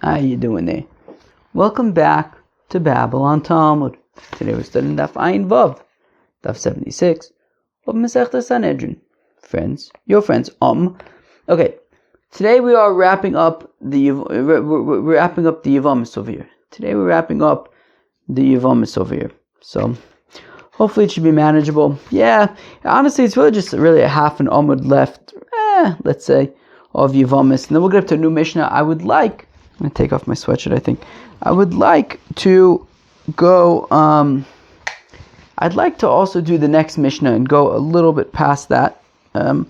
How you doing there? Welcome back to Babylon Talmud. Today we're studying Daf Ayin Vav, Daf 76 of Masechta Sanhedrin. Friends, your friends. Okay. Today we are wrapping up the Yevamis over here. So hopefully it should be manageable. Yeah, honestly, it's really a half an Amud left. Let's say of Yevamis, and then we'll get up to a new Mishnah. I'm going to take off my sweatshirt, I think. I would like to go, I'd like to also do the next Mishnah and go a little bit past that. So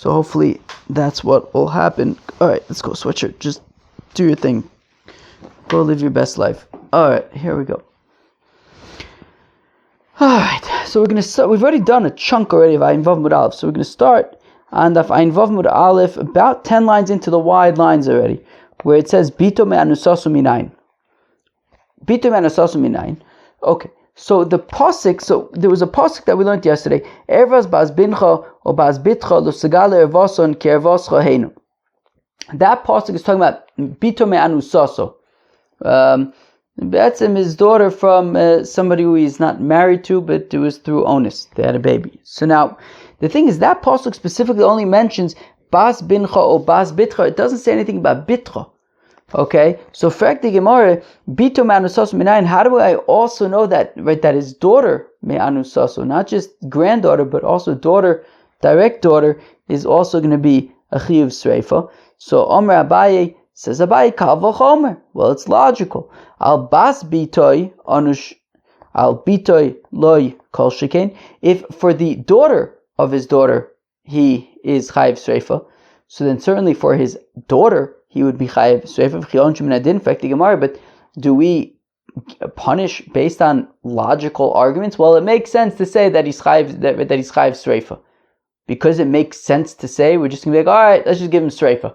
hopefully that's what will happen. Alright, let's go, sweatshirt. Just do your thing. Go live your best life. Alright, here we go. Alright, so we're going to start. We've already done a chunk already of Ayin Vav Mud Aleph. So we're going to start on the Ayin Vav Mud Aleph, about 10 lines into the wide lines already, where it says Bito me'anusasu minayin. Bito me'anusasu minayin. Okay, so the pasuk. So there was a pasuk that we learned yesterday. Ervas bas bincha or bas bitcha lo segale ervason kervascha heinu. That pasuk is talking about Bito me'anusasu. That's his daughter from somebody who he's not married to, but it was through onus. They had a baby. So now the thing is, that pasuk specifically only mentions Bas bincha or Bas bitcha. It doesn't say anything about bitcha. Okay, so frag the Gemara, Bito me'anusasu minayin. How do I also know that, right? That his daughter me'anusasu, not just granddaughter, but also daughter, direct daughter, is also going to be a chiyuv sreifa. So Omer Abaye says, Abaye kal v'chomer. Well, it's logical. Al bas bitoy anush, al bitoy loy kol shekain. If for the daughter of his daughter he is chayiv sreifa, so then certainly for his daughter he would be chayiv sreifa. In fact, the Gemara, but do we punish based on logical arguments? Well, it makes sense to say that he's chayiv sreifa, because it makes sense to say we're just gonna be like, all right, let's just give him sreifa.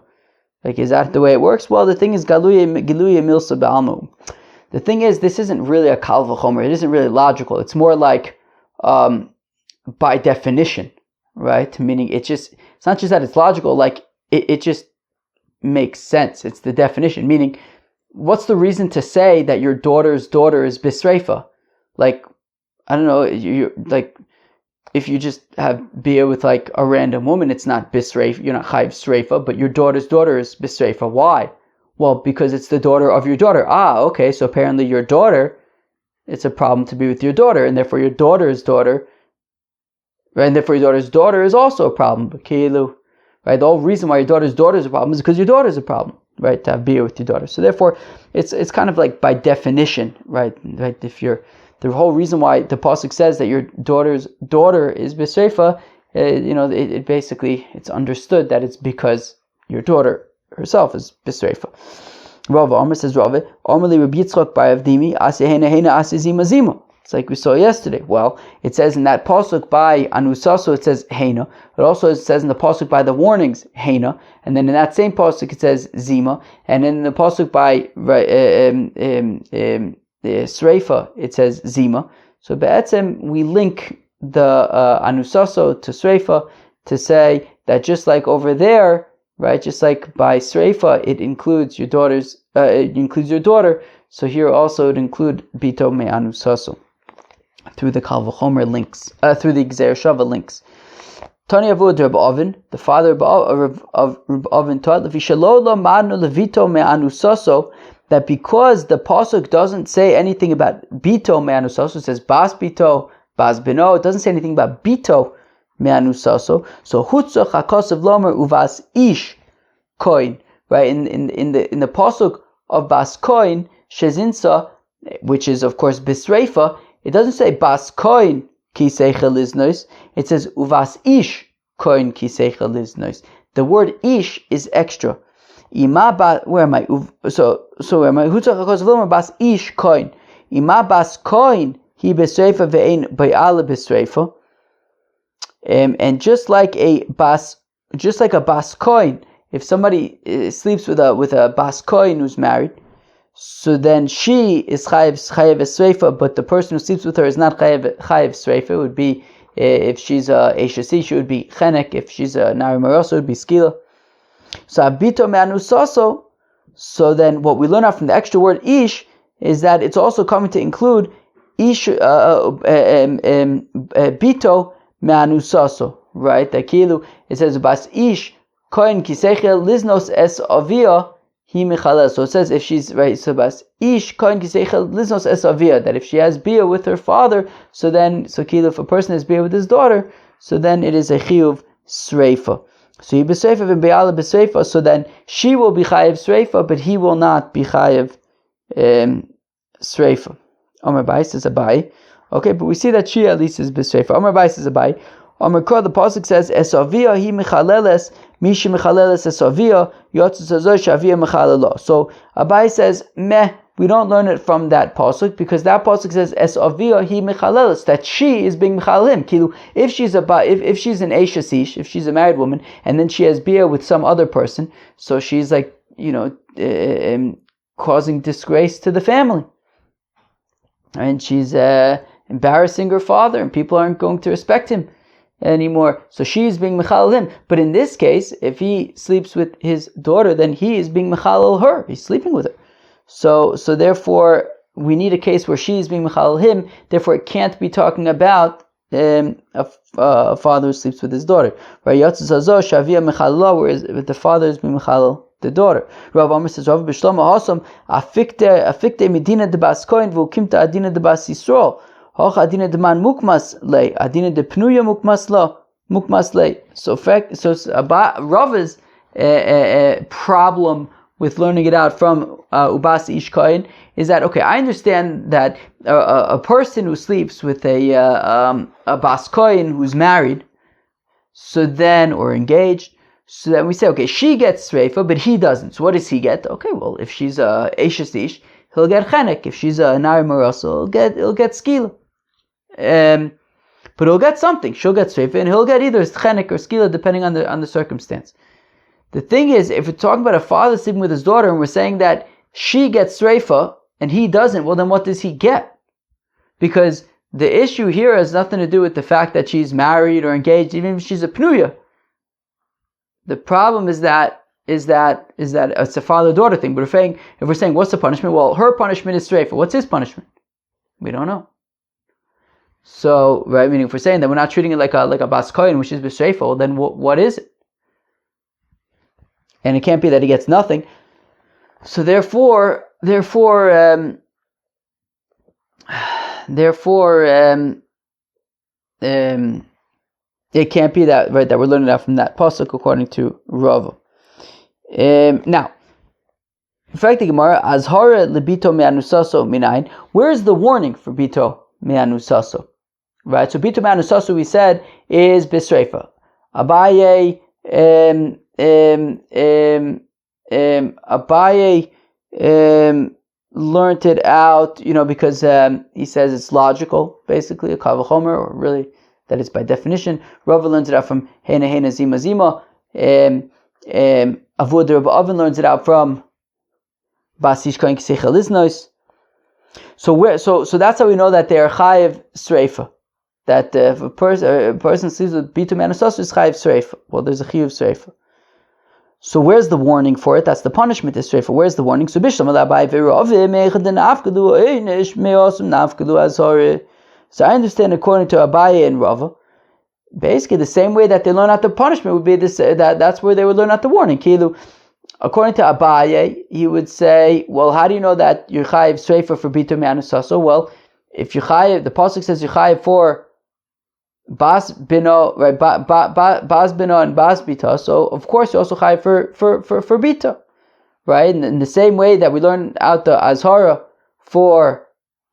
Like, is that the way it works? Well, the thing is, galuye milsa ba'almu. The thing is, this isn't really a kal v'chomer. It isn't really logical. It's more like by definition. Right? Meaning it's not just that it's logical, like it just makes sense. It's the definition. Meaning, what's the reason to say that your daughter's daughter is bisreifa? Like, I don't know, you like, if you just have beer with like a random woman, it's not bisreifa, you're not chayiv sreifa, but your daughter's daughter is bisreifa. Why? Well, because it's the daughter of your daughter. Okay, so apparently your daughter, it's a problem to be with your daughter, and therefore your daughter's daughter, right, and therefore your daughter's daughter is also a problem. Right? The whole reason why your daughter's daughter is a problem is because your daughter is a problem, right? To have beer with your daughter. So therefore, it's kind of like by definition, right? If the whole reason why the pasuk says that your daughter's daughter is b'sreifa, it basically, it's understood that it's because your daughter herself is b'sreifa. Rava Amr says, Rava Amrli Rabbi Yitzchak bar Avdimi Aseh Hena Hena Aseh Zima Zima. It's like we saw yesterday. Well, it says in that pasuk by Anusaso, it says Heina. It also says in the pasuk by the warnings, Heina. And then in that same pasuk, it says Zima. And in the pasuk by Sreifa, it says Zima. So be'etzem, we link the Anusaso to Sreifa to say that just like over there, right, just like by Sreifa, it includes your daughter. So here also it include Bito me'anusaso, through the Kal V'chomer links, through the Gzer Shava links. Tani Avud Reb Oven, the father of Reb Oven, taught that because the pasuk doesn't say anything about Bito me'anusaso, it says Bas Bito, Bas Bino, it doesn't say anything about Bito me'anusaso. So Hutzach HaKosav Lomer Uvas Ish Koin, right? In the pasuk of Bas Koin Shezinsa, which is of course Bisreifa, it doesn't say Bas Koin ki seicha liznos. It says Uvas Ish Koin ki seicha liznos. The word Ish is extra. Where am I? So where am I? Hutzach HaKosav Lomer Bas Ish Koin. Ima Bas Koin hi Bisreifa ve'ein bay'ala Bisreifa. And just like a bas koin, if somebody sleeps with a bas koin who's married, so then she is chayiv sreifa, but the person who sleeps with her is not chayiv sreifa. It would be, if she's a Eshasi, she would be chenek. If she's a Nari Marosa, it would be skila. So abito me'anusaso, So then what we learn out from the extra word ish is that it's also coming to include ish bito me'anusaso, right? That kilu, it says bas ish kohen kisechel liznos es avia hi mechalel. So it says if she's right, so bas ish kohen kisechel liznos es avia, that if she has bia with her father, so kilu, if a person has bia with his daughter, so then it is a chiyuv sreifa. So he b'sreifa and be'ala b'sreifa. So then she will be chayiv sreifa, but he will not be chayiv sreifa. Omar Bai says Abai. Okay, but we see that she at least is b'sreifa. Omar Bai says Abai. Omar Kor, the pasuk says esavia he mechaleles mishi mechaleles esavia yotzes azor shavia mechalelo. So Abai says meh. We don't learn it from that pasuk because that pasuk says esavia he mechaleles, that she is being mechalelim. Kilu, if she's an eishasish, if she's a married woman, and then she has bia with some other person, so she's like causing disgrace to the family, and she's embarrassing her father, and people aren't going to respect him anymore. So she is being mechalelim. But in this case, if he sleeps with his daughter, then he is being mechalel her. He's sleeping with her. So therefore, we need a case where she is being mechalel him. Therefore, it can't be talking about a father who sleeps with his daughter. Right? Yotzes hazor shavia mechalelo, whereas the father is being mechalel the daughter. Rav Amar says, Rav B'Shlomo Hasam afikte medina de bas kohen v'ukimta adina de bas Yisrael. Hoch adina de man mukmas lei, adina de pnuya mukmas lei. So Rav's problem with learning it out from Ubas Ish Kohen is that, okay, I understand that a person who sleeps with a Bas Kohen who's married, or engaged, so then we say, okay, she gets Sreifa, but he doesn't. So what does he get? Okay, well, if she's a Eishes Ish, he'll get Chenek. If she's a Nari Marasa, he'll get Skila. But he'll get something. She'll get Sreifa, and he'll get either Chenek or Skila, depending on the circumstance. The thing is, if we're talking about a father sleeping with his daughter and we're saying that she gets Sreifa and he doesn't, well then what does he get? Because the issue here has nothing to do with the fact that she's married or engaged, even if she's a Pnuya. The problem is that it's a father-daughter thing. But if we're saying what's the punishment? Well, her punishment is Sreifa. What's his punishment? We don't know. So, right, meaning if we're saying that we're not treating it like a Bas Kohen, which is B'Sreifa, well then what is it? And it can't be that he gets nothing. So therefore, it can't be that, right, that we're learning that from that pasuk according to Rava. Now, in fact, the Gemara, Azhara lebito me'anusaso minayin. Where is the warning for bito me'anusaso? Right, so bito me'anusaso we said is B'Sreifa. Abaye Abaye learned it out, because he says it's logical, basically, a kavachomer, or really that it's by definition. Rava learns it out from Hena Hena Zima Zima. Avud Rabbi Oven learns it out from Basish Kohen Kisechel Liznos. So that's how we know that they are chayiv sreifa. That if a person sleeps with bitum anasos, is chayiv sreifa. Well, there's a chiyuv sreifa. So where's the warning for it? That's the punishment is sreifa. Where's the warning? So So I understand according to Abaye and Rava, basically the same way that they learn out the punishment would be this. That's where they would learn out the warning. Kilu, according to Abaye, he would say, well, how do you know that you're chayiv sreifa for bitum anasos? Well, if you're chayiv, the pasuk says you're chayiv for Bas Bino, right? Bas Bino and Bas Bita. So of course you also chayiv for Bita, right? And in the same way that we learn out the Azhara for,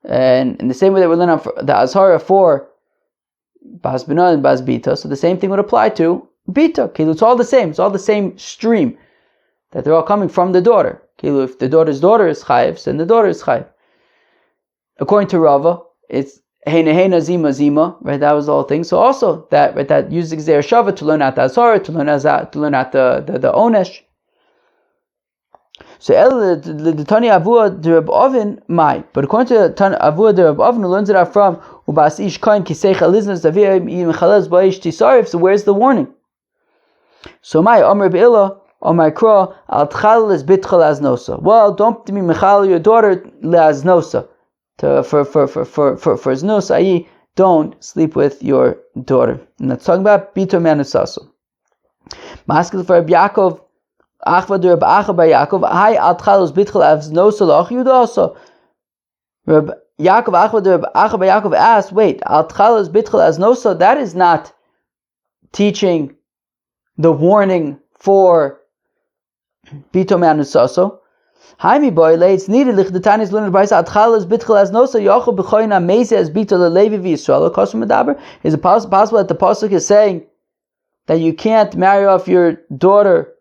and in the same way that we learn out the Azhara for Bas Bino and Bas Bita, so the same thing would apply to Bita. Kilu, it's all the same. It's all the same stream that they're all coming from the daughter. Kilu, if the daughter's daughter is chayiv, then the daughter is chayiv. According to Rava, it's Hena Hena Zima Zima, right? That was the whole thing. So also that, right, that uses Gzeir Shava to learn out the Azhara, to learn out the Onesh. So the Tani Avua de Reb Oven Mai, but according to Tani Avua de Reb Oven, who learns it out from Ubas Ish Kohen Kisei Chaliznas Davia Yimchalez Baish Tisarif. So where's the warning? So Mai Omer Beila Omar Kro, al tchal is bitcha laznosa. Well, don't be mechal your daughter laznosa. For znus, i.e., don't sleep with your daughter. And that's talking about bito manusaso. Maskil for Rabbi Yaakov, achva de Rabbi Acha bar Yaakov, hai al tchal is bitcha laznosa lach yudosa. Rabbi Yaakov achva de Rabbi Acha bar Yaakov asked, wait, al tchal is bitcha laznosa, that is not teaching the warning for bito manusaso. Haimi boy, it's needed. Lich the tiniest learned by Adchal is bitchel as nosa yochel b'choina meze as bito levi v'Yisrael kosher medaber. Is it possible that the pasuk is saying that you can't marry off your daughter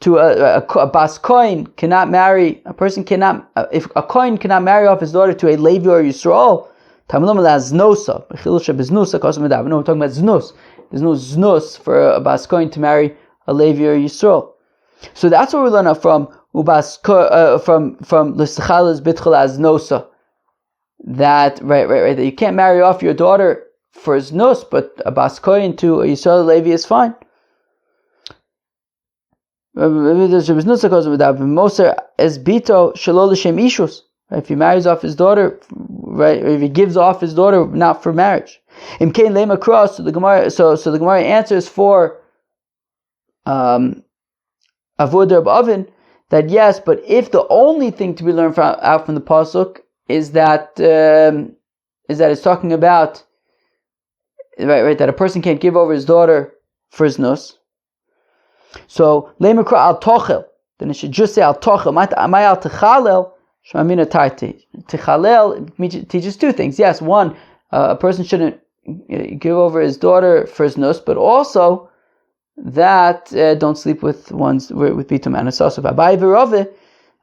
to a bas kohen cannot marry a person cannot if a kohen cannot marry off his daughter to a levi or Yisrael? Tamilum las nosa b'chilul shebiznusa kosher medaber. No, we're talking about znus. There's no znus for a bas kohen to marry a levi or Yisrael. So that's what we learn from l'schalas bitchel as nosa. That right. That you can't marry off your daughter for znus, but a bas kohen to a Yisrael Levi is fine. Moser es bito shelo l'shem ishus. If he marries off his daughter, right? If he gives off his daughter not for marriage. Im kein lema cross. So the Gemara answers for Avodah Reb Oven, that yes, but if the only thing to be learned out from the pasuk is that it's talking about right that a person can't give over his daughter for his nus. So leimikra al tochel, then it should just say al tochel. My al techalel shmamina tarti. Techalel teaches two things. Yes, one, a person shouldn't give over his daughter for his nus, but also that don't sleep with bito manusaso. Abai v'rove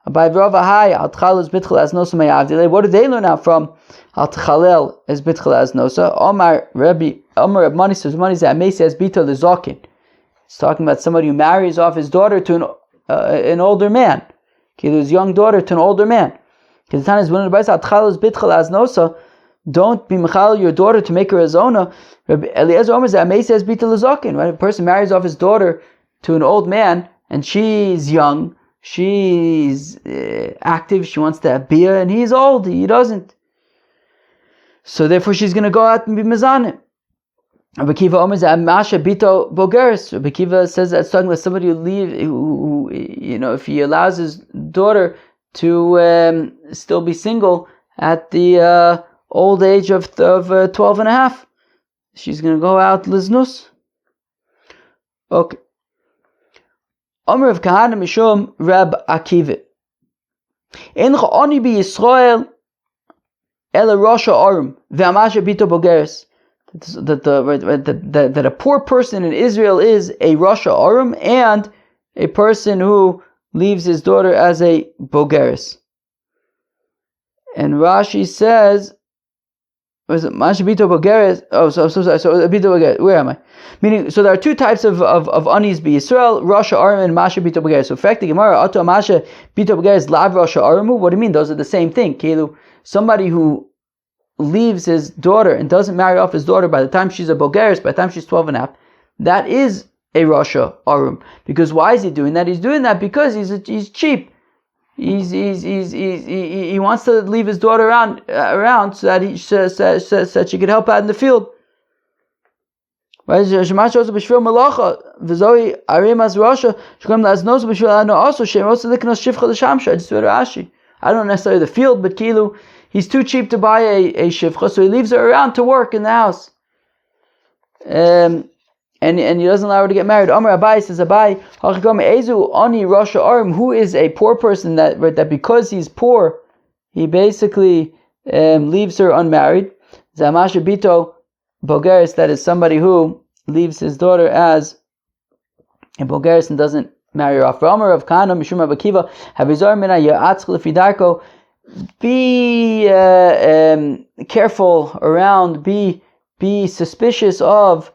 hai al tchal is bitchel as nosa mayavdile. What do they learn out from al tchalel is bitchel as nosa? Omar Reb Mani says amesi as bito lezokin. It's talking about somebody who marries off his daughter to an older man. His young daughter to an older man. Because the time is when the al tchal is bitchel as nosa. Don't be mechal your daughter to make her a zona. Eliezer Omer amesi as bito lezokin. Right, if a person marries off his daughter to an old man and she's young. She's active, she wants to have bia, and he's old, he doesn't. So therefore she's going to go out and be mezanim. Rabbi Kiva Omer Masha Bito Bogeres. Rabbi Kiva says that's talking about somebody who if he allows his daughter to still be single at the old age of 12 and a half, she's going to go out liznus. Okay. Omer of Kahana Mishum Reb Akiva. Ein cha'oni bi Yisrael ela Rasha Arum ve'amasha bito bogeres. That a poor person in Israel is a Rasha Arum and a person who leaves his daughter as a bogeres. And Rashi says, was it Masha Bito Bogeres? Oh, so Bito Bogeres. Where am I? Meaning, so there are two types of anis be Yisrael, Rasha Arum and Masha Bito Bogeres. So, in fact, the Gemara, Ato Masha Bito Bogeres, Lav Rasha Aramu. What do you mean? Those are the same thing. Kilu, somebody who leaves his daughter and doesn't marry off his daughter by the time she's a Bogeres, by the time she's 12 and a half, that is a Rasha Arum. Because why is he doing that? He's doing that because he's cheap. He wants to leave his daughter around so that she could help out in the field. Right? I don't necessarily the field, but Kilu, he's too cheap to buy a shivcha, so he leaves her around to work in the house. And he doesn't allow her to get married. Amar Abai says, Abai, Ezu Ani Rasha Arum, who is a poor person that because he's poor, he basically leaves her unmarried. Zamasha Bito Bogeres, that is somebody who leaves his daughter as a Bogeres and doesn't marry her off. Amar of Kana Mishum Abakiva, Havizar Mina Ya'atzch Lefidarko. Be careful around, be suspicious of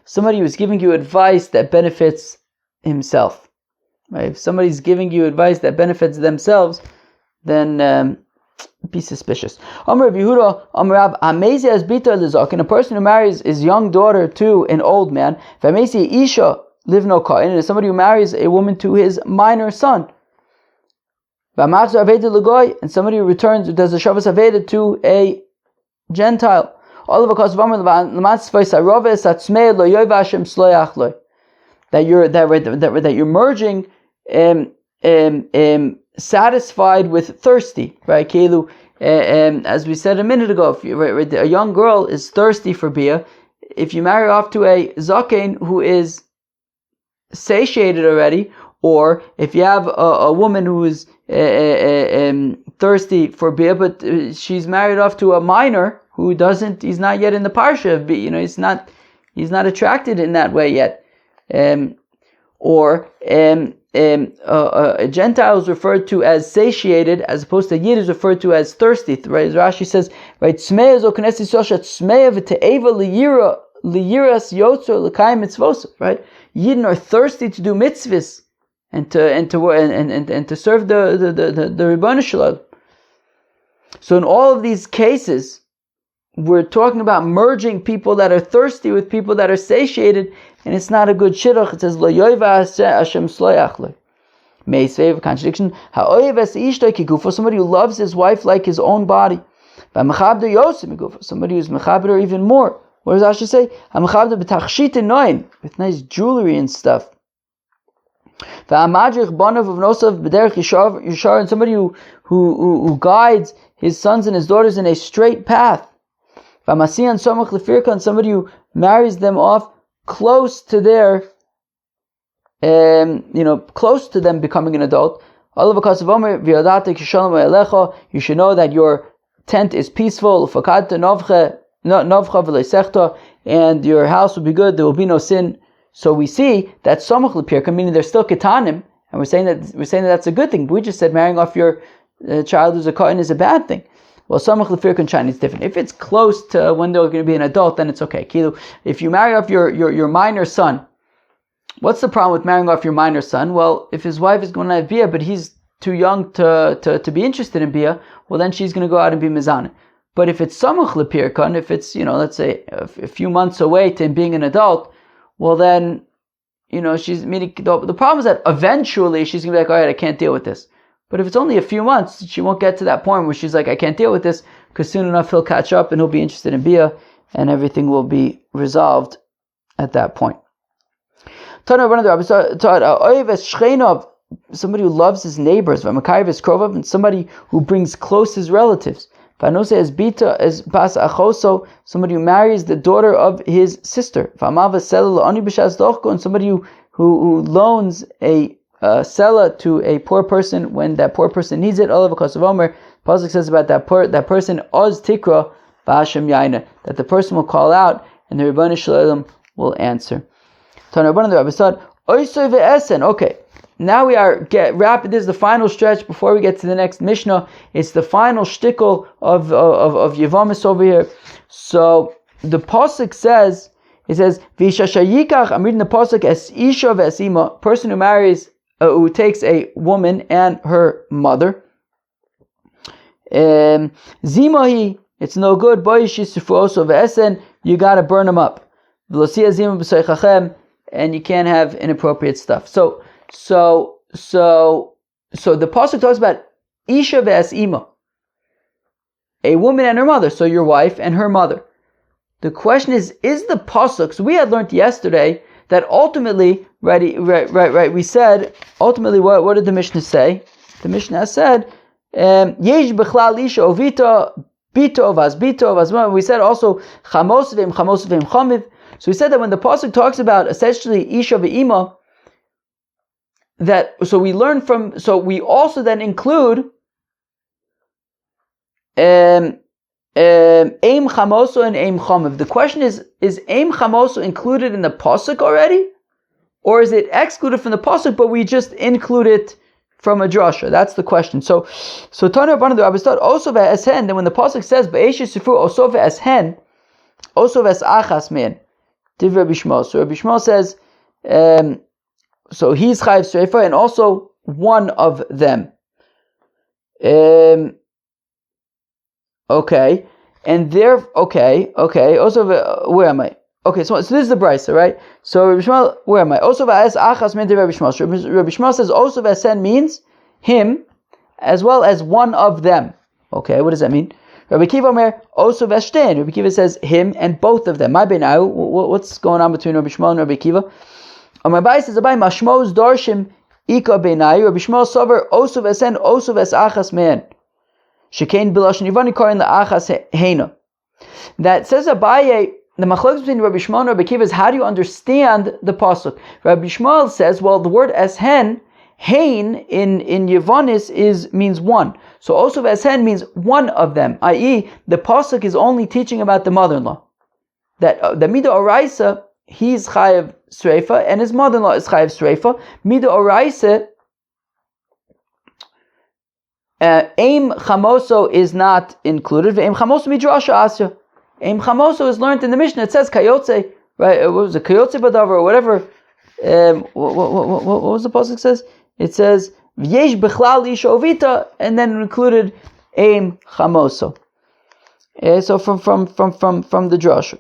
somebody who's giving you advice that benefits himself. Right? If somebody's giving you advice that benefits themselves, then be suspicious. Amar Yehuda, Amar Amezi as bita lezakin, a person who marries his young daughter to an old man. V'amezi isha livno kohen, and somebody who marries a woman to his minor son. And somebody who returns, who does a shavas aveda to a Gentile. All of that you're merging satisfied with thirsty, right? As we said a minute ago, if a young girl is thirsty for bia, if you marry off to a zaken who is satiated already, or if you have a woman who is thirsty for bia, but she's married off to a minor who he's not yet in the parsha of bia, he's not attracted in that way yet, a Gentile is referred to as satiated, as opposed to Yid is referred to as thirsty. Right? As Rashi says, right? Right? Yidden are thirsty to do mitzvahs and to serve the Ribbon Shalom. So in all of these cases, we're talking about merging people that are thirsty with people that are satiated, and it's not a good shidduch. It says lo yoiva Hashem sloyach lo. Meisvev contradiction. Ha'oyev es ishtoi kigufo, somebody who loves his wife like his own body. V'mechabdo yosim kigufo, somebody who's mechaber even more. What does Rashi say? Ha'mechabdo b'tachshit noin, with nice jewelry and stuff. V'amadrich banav uvnosav b'derech yishar, and somebody who guides his sons and his daughters in a straight path. V'amasiyan somach lefirka, and somebody who marries them off close to their, close to them becoming an adult. You should know that your tent is peaceful, and your house will be good. There will be no sin. So we see that somach lepirka, meaning they're still ketanim, and we're saying that that's a good thing. But we just said marrying off your child who's a kohen is a bad thing. Well, samach lefirka in China is different. If it's close to when they're going to be an adult, then it's okay. If you marry off your minor son, what's the problem with marrying off your minor son? Well, if his wife is going to have bia, but he's too young to be interested in bia, well, then she's going to go out and be mizana. But if it's samach lepirka, and if it's, let's say a few months away to him being an adult, well then, she's meaning the problem is that eventually she's going to be like, all right, I can't deal with this. But if it's only a few months, she won't get to that point where she's like, I can't deal with this, because soon enough he'll catch up and he'll be interested in bia, and everything will be resolved at that point. Somebody who loves his neighbors, and somebody who brings close his relatives. Somebody who marries the daughter of his sister. And somebody who loans a sella to a poor person when that poor person needs it. Allah because of Omer, Pasuk says about that person, Oz Tikra Ba'Hashem Yaina, that the person will call out and the Ribbon Shalom will answer. Okay, now we are rapid. This is the final stretch before we get to the next Mishnah. It's the final shtickle of Yevamis over here. So the Pasuk says, it says, Vishashayikach, I'm reading the Pasuk, Es Isha Ve'es Ima, person who marries, who takes a woman and her mother. Zimahi, it's no good. You gotta burn them up. And you can't have inappropriate stuff. So the pasuk talks about Isha ve'es ima, a woman and her mother. So your wife and her mother. The question is the pasuk? So we had learned yesterday that ultimately, right. We said ultimately, what did the Mishnah say? The Mishnah said, Yesh b'chlal isha ovita bito vas bito vas. We said also chamos v'im chamiv. So we said that when the pasuk talks about essentially isha ve'ima, we also then include aim chamoso and aim chamiv. The question is aim chamoso included in the pasuk already, or is it excluded from the pasuk but we just include it from a drasha? That's the question. So Tana Rabbanan the Rabbi start also ve'eshen. Then when the pasuk says be'eshes sifru also ve'eshen, also ve'esachas man. Div Rabbi Shmuel. So Rabbi Shmuel says, so he's chayiv sreifa and also one of them. Okay, and there. Okay. Also, where am I? Okay, so this is the brisa, right? So Rabbi Shmuel, where am I? Oso v'as achas min Rabbi Shmuel. Rabbi Shmuel says oso v'asen means him, as well as one of them. Okay, what does that mean? Rabbi Kiva Omer oso v'ashten. Rabbi Kiva says him and both of them. My benau, what's going on between Rabbi Shmuel and Rabbi Kiva? Amar Bai says Abai mashmos darshim ika benai. Rabbi Shmuel sover oso v'asen oso v'as achas man. Shekain b'lashon yivani karin la'achas heina. That says Abaye. The machlokes between Rabbi Shmuel and Rabbi Kiva is how do you understand the pasuk? Rabbi Shmuel says, well, the word eshen, hein in Yevonis means one. So also eshen means one of them, i.e., the pasuk is only teaching about the mother-in-law. That the Mida Oraisa, he's chayav sreifa, and his mother-in-law is chayav sreifa. Mida Oraisa, aim chamoso is not included. Ve'im chamoso midrasha asya. Aim chamoso is learned in the Mishnah. It says kayotze, right? What was it? Kayotze badavar or whatever. What was the pasuk says? It says v'yesh bechlal isha ovita, and then included aim chamoso. So from the drasha.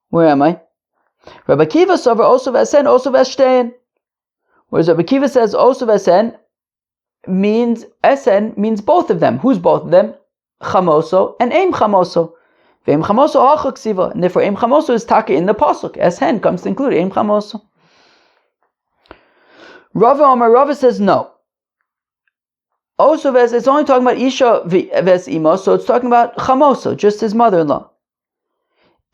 Where am I? Rabbi Kiva sover also v'asen also v'ashtein. Whereas Rabbi Kiva says also v'asen means esen means both of them. Who's both of them? Chamoso and aim chamoso. Ve'im chamoso hacha ksiva, and therefore aim chamoso is taka in the pasuk. Eshen comes to include aim chamoso. Rava says no. Also, it's only talking about isha ves imo, so it's talking about chamoso, just his mother-in-law.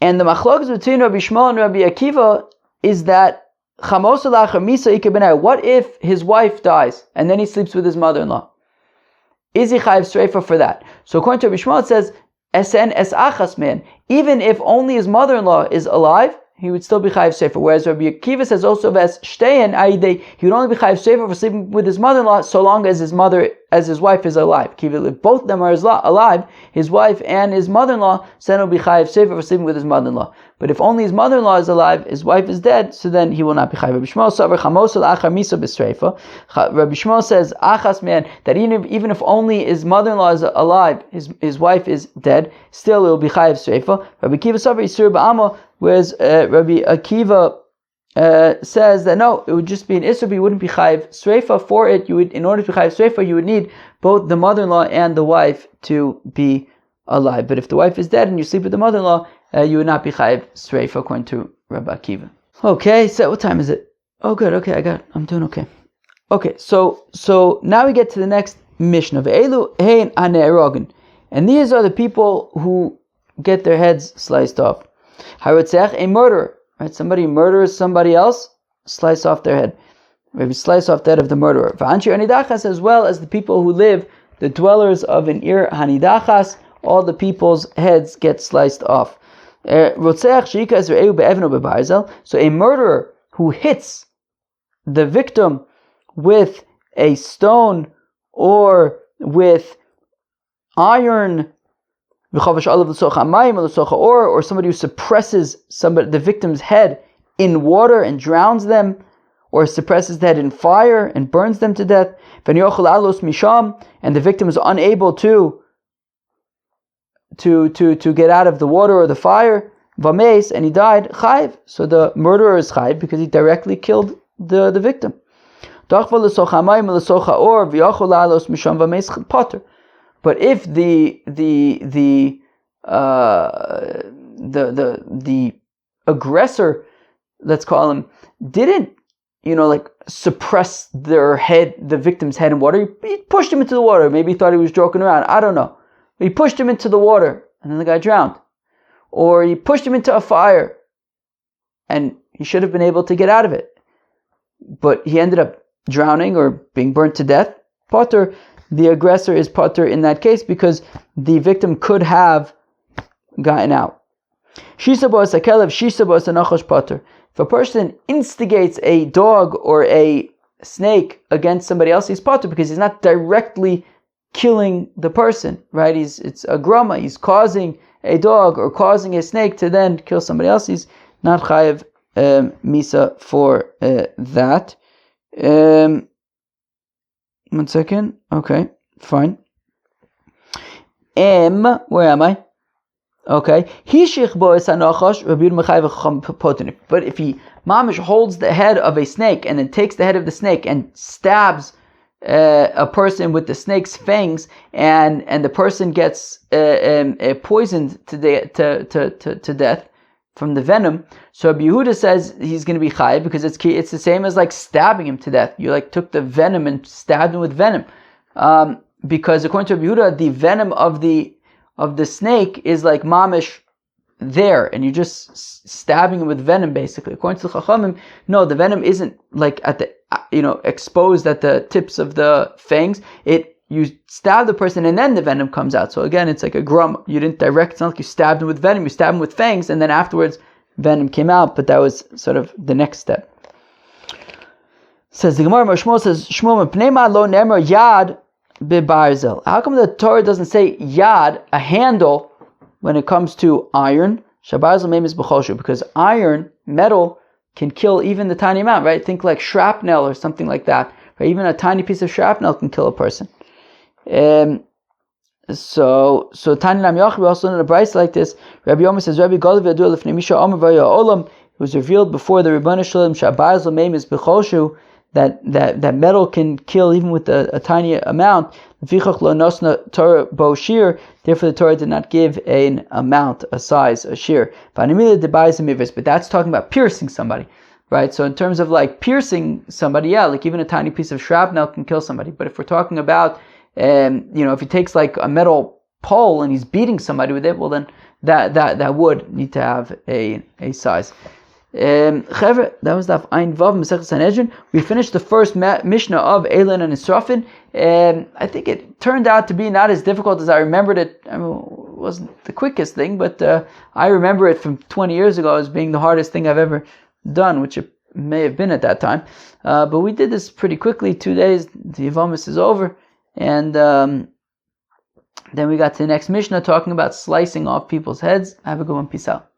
And the machlokas between Rabbi Shmuel and Rabbi Akiva is that chamoso lachar misa ike benai. What if his wife dies and then he sleeps with his mother-in-law? Is he chayiv streifa for that? So according to Rabbi Shmuel, it says esen es achas man. Even if only his mother-in-law is alive, he would still be chayiv sefer. Whereas Rabbi Akiva says also ves shtein aidei, he would only be chayiv sefer for sleeping with his mother-in-law so long as his wife is alive. If both of them are alive, his wife and his mother-in-law, then he'll be chayiv sefer for sleeping with his mother-in-law. But if only his mother-in-law is alive, his wife is dead, so then he will not be chayiv. Rabbi Shmuel saver chamoso la'achar misa b'streifa. Rabbi Shmuel says achas man, that even if only his mother-in-law is alive, his wife is dead, still it will be chayiv streifa. Rabbi Akiva saver isur ba'amo. Whereas Rabbi Akiva says that no, it would just be an isur, but you wouldn't be chayiv sreifa for it. You would, in order to be chayiv sreifa, you would need both the mother-in-law and the wife to be alive. But if the wife is dead and you sleep with the mother-in-law, you would not be chayiv sreifa according to Rabbi Akiva. Okay, so what time is it? Oh, good. Okay, I'm doing okay. Okay, so now we get to the next mission of Elu Hein Hane'erogen, and these are the people who get their heads sliced off. Harotzech, a murderer, right? Somebody murders somebody else, slice off their head. Maybe slice off the head of the murderer. V'anshir hanidachas, as well as the people who live, the dwellers of an ir hanidachas, all the people's heads get sliced off. So a murderer who hits the victim with a stone or with iron, or somebody who suppresses the victim's head in water and drowns them, or suppresses the head in fire and burns them to death, and the victim is unable to get out of the water or the fire, and he died, chayiv. So the murderer is chayiv because he directly killed the victim. But if the aggressor, let's call him, didn't suppress the victim's head in water, he pushed him into the water. Maybe he thought he was joking around. I don't know. He pushed him into the water and then the guy drowned. Or he pushed him into a fire and he should have been able to get out of it, but he ended up drowning or being burnt to death. Potter, the aggressor is potter in that case because the victim could have gotten out. Shisa bo'as hakelev, shisa bo'as hanachash potter. If a person instigates a dog or a snake against somebody else, he's potter because he's not directly killing the person, right? It's a grama. He's causing a dog or causing a snake to then kill somebody else. He's not chayiv misa for that. 1 second. Okay, fine. Where am I? Okay, but if he mamish holds the head of a snake and then takes the head of the snake and stabs a person with the snake's fangs, and the person gets poisoned to death from the venom. So Rabbi Yehuda says he's going to be chayiv because it's the same as like stabbing him to death. You like took the venom and stabbed him with venom, because according to Rabbi Yehuda, the venom of the snake is like mamish there, and you're just stabbing him with venom basically. According to the Chachamim, no, the venom isn't like at the exposed at the tips of the fangs. You stab the person and then the venom comes out. So again, it's like a grum. You didn't direct. It's not like you stabbed him with venom. You stabbed him with fangs, and then afterwards venom came out. But that was sort of the next step. Says the Gemara, Shmuel says, Shmuel pneima lo nemer yad bebarzel. How come the Torah doesn't say yad, a handle, when it comes to iron? Shabarzel memes b'choshu, because iron, metal, can kill even the tiny amount, right? Think like shrapnel or something like that. Right? Even a tiny piece of shrapnel can kill a person. So Tani Nam Yochel, we also in a Bryce like this. Rabbi Yomi says, Rabbi Golav Yadu Lefnei Misha Omer Vaya Olam. It was revealed before the Rebbeinu Shalom Shabarzel memes b'choshu, that metal can kill even with a tiny amount. Therefore the Torah did not give an amount, a size, a shear. But that's talking about piercing somebody, right? So in terms of like piercing somebody, yeah, like even a tiny piece of shrapnel can kill somebody. But if we're talking about, if he takes like a metal pole and he's beating somebody with it, well then that would need to have a size. That was Daf Ein Vav Masechet Sanhedrin. We finished the first Mishnah of Elon and Israfin. I think it turned out to be not as difficult as I remembered it. I mean, it wasn't the quickest thing, but I remember it from 20 years ago as being the hardest thing I've ever done, which it may have been at that time. But we did this pretty quickly, 2 days. The Yavamis is over, and then we got to the next Mishnah talking about slicing off people's heads. Have a good one. Peace out.